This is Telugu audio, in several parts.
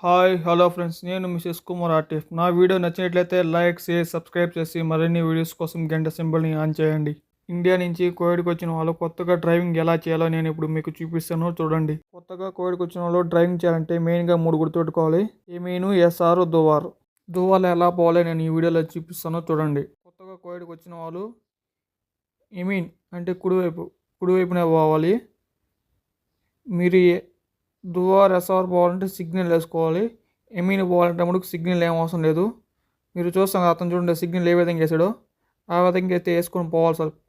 హాయ్ హలో ఫ్రెండ్స్, నేను మిసెస్ కుమార్ ఆర్టిఫ్. నా వీడియో నచ్చినట్లయితే లైక్ షేర్ సబ్స్క్రైబ్ చేసి మరిన్ని వీడియోస్ కోసం గంట సింబల్ని ఆన్ చేయండి. ఇండియా నుంచి కోవిడ్కి వచ్చిన వాళ్ళు కొత్తగా డ్రైవింగ్ ఎలా చేయాలో నేను ఇప్పుడు మీకు చూపిస్తాను, చూడండి. కొత్తగా కోవిడ్కి వచ్చిన వాళ్ళు డ్రైవింగ్ చేయాలంటే మెయిన్గా 3 గుర్తుపెట్టుకోవాలి. ఏమీను, ఎస్ఆర్, దువార్. దువార్లు ఎలా పోవాలో నేను ఈ వీడియోలో చూపిస్తాను, చూడండి. కొత్తగా కోవిడ్కి వచ్చిన వాళ్ళు ఏమీన్ అంటే కుడివైపునే పోవాలి. మీరు దువార్ ఎస్ఆర్ పోవాలంటే సిగ్నల్ వేసుకోవాలి. ఎమీన్ పోవాలంటే మనకు సిగ్నల్ ఏం అవసరం లేదు. మీరు చూస్తాం కదా, అతను చూడండి సిగ్నల్ ఏ విధంగా వేసాడో ఆ విధంగా అయితే వేసుకొని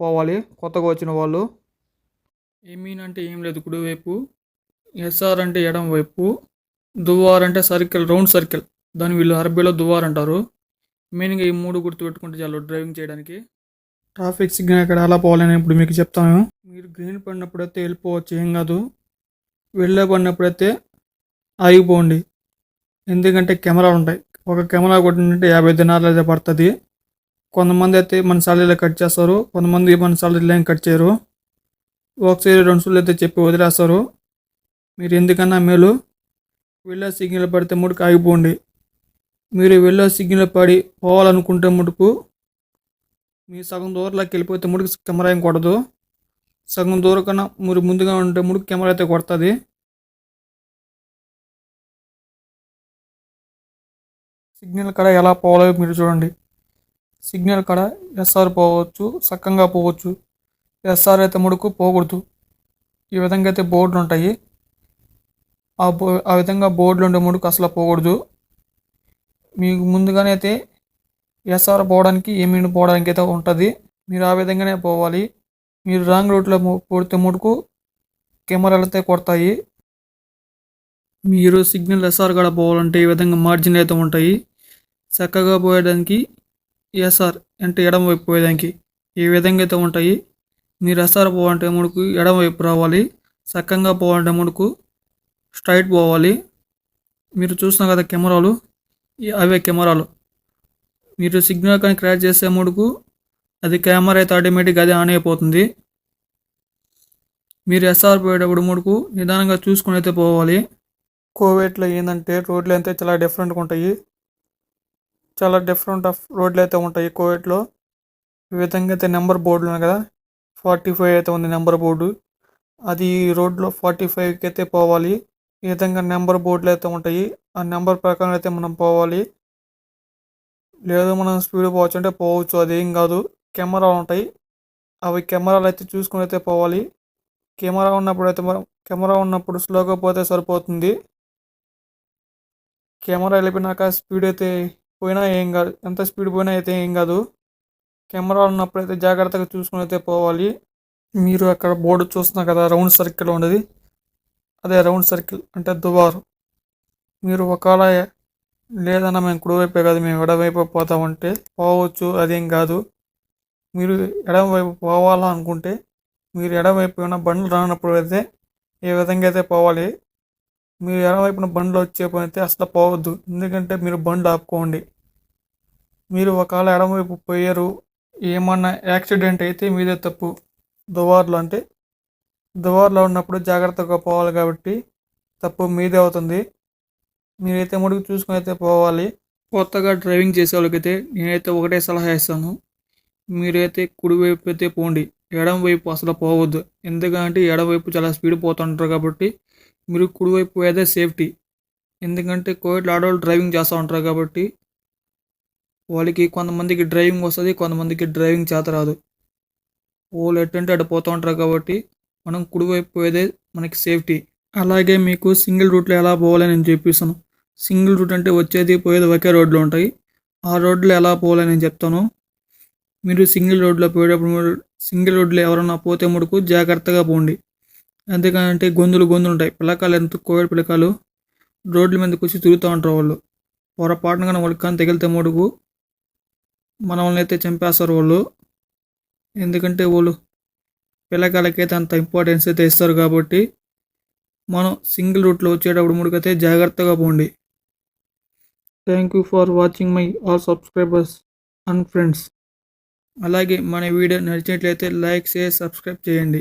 పోవాలి కొత్తగా వచ్చిన వాళ్ళు. ఎమీన్ అంటే ఏం లేదు, కుడివైపు. ఎస్ఆర్ అంటే ఎడం వైపు. దువార్ అంటే సర్కిల్, రౌండ్ సర్కిల్. దాన్ని వీళ్ళు అరబీలో దువార్ అంటారు. మెయిన్గా ఈ 3 గుర్తు పెట్టుకుంటే చాలు డ్రైవింగ్ చేయడానికి. ట్రాఫిక్ సిగ్నల్ ఎక్కడ అలా పోవాలని ఇప్పుడు మీకు చెప్తాను. మీరు గ్రీన్ పడినప్పుడైతే వెళ్ళిపోవచ్చు, ఏం కాదు. వెళ్ళే పడినప్పుడైతే ఆగిపోండి, ఎందుకంటే కెమెరాలు ఉంటాయి. ఒక కెమెరా కొట్టినట్టు 50 దినాలు అయితే పడుతుంది. కొంతమంది అయితే మన సాలరీలో కట్ చేస్తారు, కొంతమంది మన సాలరీలో ఏం కట్ చేయరు. ఒకసారి 2 సార్లు అయితే చెప్పి వదిలేస్తారు. మీరు ఎందుకన్నా మేలు వెళ్ళే సిగ్నల్ పడితే ముడుకు ఆగిపోండి. మీరు వెళ్ళే సిగ్నల్ పడి పోవాలనుకుంటే ముడుకు మీ సగం దూరంలోకి వెళ్ళిపోతే ముడుకు కెమెరా ఏం కొడదు. సగం దూరం కన్నా మీరు ముందుగా ఉంటే ముడుకు కెమెరా అయితే కొడుతుంది. సిగ్నల్ కాడ ఎలా పోవాలో మీరు చూడండి. సిగ్నల్ కాడ ఎస్ఆర్ పోవచ్చు, సక్కంగా పోవచ్చు. ఎస్ఆర్ అయితే ముడుకు పోకూడదు. ఈ విధంగా అయితే బోర్డులు ఉంటాయి. ఆ విధంగా బోర్డులు ఉండే ముడుకు అసలు పోకూడదు. మీకు ముందుగానే అయితే ఎస్ఆర్ పోవడానికి ఏమీ పోవడానికి అయితే ఉంటుంది. మీరు ఆ విధంగానే పోవాలి. మీరు రాంగ్ రూట్లో పోతే ముడుకు కెమెరాలు అయితే కొడతాయి. మీరు సిగ్నల్ ఎస్ఆర్ కాడ పోవాలంటే ఈ విధంగా మార్జిన్ అయితే ఉంటాయి. చక్కగా పోయేదానికి ఎస్ఆర్ అంటే ఎడమ వైపు పోయేదానికి ఈ విధంగా అయితే ఉంటాయి. మీరు ఎస్ఆర్ పోవాలంటే ముడుకు ఎడమ వైపు రావాలి. చక్కగా పోవాలంటే ముడుకు స్ట్రైట్ పోవాలి. మీరు చూసిన కదా కెమెరాలు, అవే కెమెరాలు. మీరు సిగ్నల్ కానీ క్రాష్ చేసే ముడుకు అది కెమెరా అయితే ఆటోమేటిక్గా అదే ఆన్ అయిపోతుంది. మీరు ఎస్ఆర్ పోయేటప్పుడు ముడుకు నిదానంగా చూసుకుని అయితే పోవాలి. కోవిడ్లో ఏంటంటే రోడ్లు అయితే చాలా డిఫరెంట్గా ఉంటాయి. చాలా డిఫరెంట్ ఆఫ్ రోడ్లు అయితే ఉంటాయి కోవిడ్లో. ఈ విధంగా అయితే నెంబర్ బోర్డులు ఉన్నాయి కదా, 45 అయితే ఉంది నెంబర్ బోర్డు. అది రోడ్లో 45కి అయితే పోవాలి. ఈ విధంగా నెంబర్ బోర్డులు అయితే ఉంటాయి. ఆ నెంబర్ ప్రకారం అయితే మనం పోవాలి. లేదు మనం స్పీడ్ పోవచ్చు అంటే పోవచ్చు, అదేం కాదు. కెమెరాలు ఉంటాయి, అవి కెమెరాలు అయితే చూసుకుని అయితే పోవాలి. కెమెరా ఉన్నప్పుడు స్లోగా పోతే సరిపోతుంది. కెమెరా వెళ్ళిపోయినాక స్పీడ్ అయితే పోయినా ఏం కాదు, ఎంత స్పీడ్ పోయినా అయితే ఏం కాదు. కెమెరా ఉన్నప్పుడు అయితే జాగ్రత్తగా చూసుకుని అయితే పోవాలి. మీరు అక్కడ బోర్డు చూస్తున్నారు కదా, రౌండ్ సర్కిల్ ఉండేది, అదే రౌండ్ సర్కిల్ అంటే దువారు. మీరు ఒకవేళ లేదన్నా మేము కుడివైపే కాదు మేము ఎడమవైపు పోతామంటే పోవచ్చు, అదేం కాదు. మీరు ఎడమవైపు పోవాలనుకుంటే మీరు ఎడమవైపు ఏమైనా బండ్లు రానప్పుడు అయితే ఏ విధంగా అయితే పోవాలి. మీరు ఎడమవైపున బండ్లు వచ్చే పని అయితే అసలు పోవద్దు, ఎందుకంటే మీరు బండ్లు ఆపుకోండి. మీరు ఒకవేళ ఎడమవైపు పోయారు, ఏమన్నా యాక్సిడెంట్ అయితే మీదే తప్పు. దువార్లో ఉన్నప్పుడు జాగ్రత్తగా పోవాలి కాబట్టి తప్పు మీదే అవుతుంది. మీరైతే ముడుగు చూసుకుని అయితే పోవాలి. కొత్తగా డ్రైవింగ్ చేసే వాళ్ళకైతే నేనైతే ఒకటే సలహా ఇస్తాను, మీరైతే కుడివైపు అయితే పోండి, ఎడం వైపు అసలు పోవద్దు. ఎందుకంటే ఎడమవైపు చాలా స్పీడ్ పోతుంటారు కాబట్టి మీరు కుడివైపు పోయేదే సేఫ్టీ. ఎందుకంటే కోవిడ్లో ఆడవాళ్ళు డ్రైవింగ్ చేస్తూ ఉంటారు కాబట్టి వాళ్ళకి కొంతమందికి డ్రైవింగ్ వస్తుంది, కొంతమందికి డ్రైవింగ్ చేత రాదు. వాళ్ళు ఎట్టంటే అటు పోతూ ఉంటారు కాబట్టి మనం కుడివైపు పోయేదే మనకి సేఫ్టీ. అలాగే మీకు సింగిల్ రూట్లో ఎలా పోవాలని నేను చెప్పిస్తాను. సింగిల్ రూట్ అంటే వచ్చేది పోయేది ఒకే రోడ్లో ఉంటాయి. ఆ రోడ్లో ఎలా పోవాలని నేను చెప్తాను. మీరు సింగిల్ రోడ్లో పోయేటప్పుడు సింగిల్ రోడ్లో ఎవరన్నా పోతే ముడుకు జాగ్రత్తగా పోండి. ఎందుకంటే గొంతులు ఉంటాయి. పిల్లకాయలు ఎంత కోవిడ్ పిల్లకాయలు రోడ్ల మీదకి వచ్చి తిరుగుతూ ఉంటారు. వాళ్ళు పొరపాటున కానీ వాళ్ళకి కానీ తగిలితే ముడుకు మనల్ని అయితే చంపేస్తారు వాళ్ళు. ఎందుకంటే వాళ్ళు పిల్లకాయలకైతే అంత ఇంపార్టెన్స్ అయితే ఇస్తారు కాబట్టి మనం సింగిల్ రూట్లో వచ్చేటప్పుడు ముడుకైతే జాగ్రత్తగా పోండి. Thank you for watching my all subscribers and friends. అలాగే మన వీడియో నచ్చినట్లయితే లైక్ షేర్ సబ్స్క్రైబ్ చేయండి.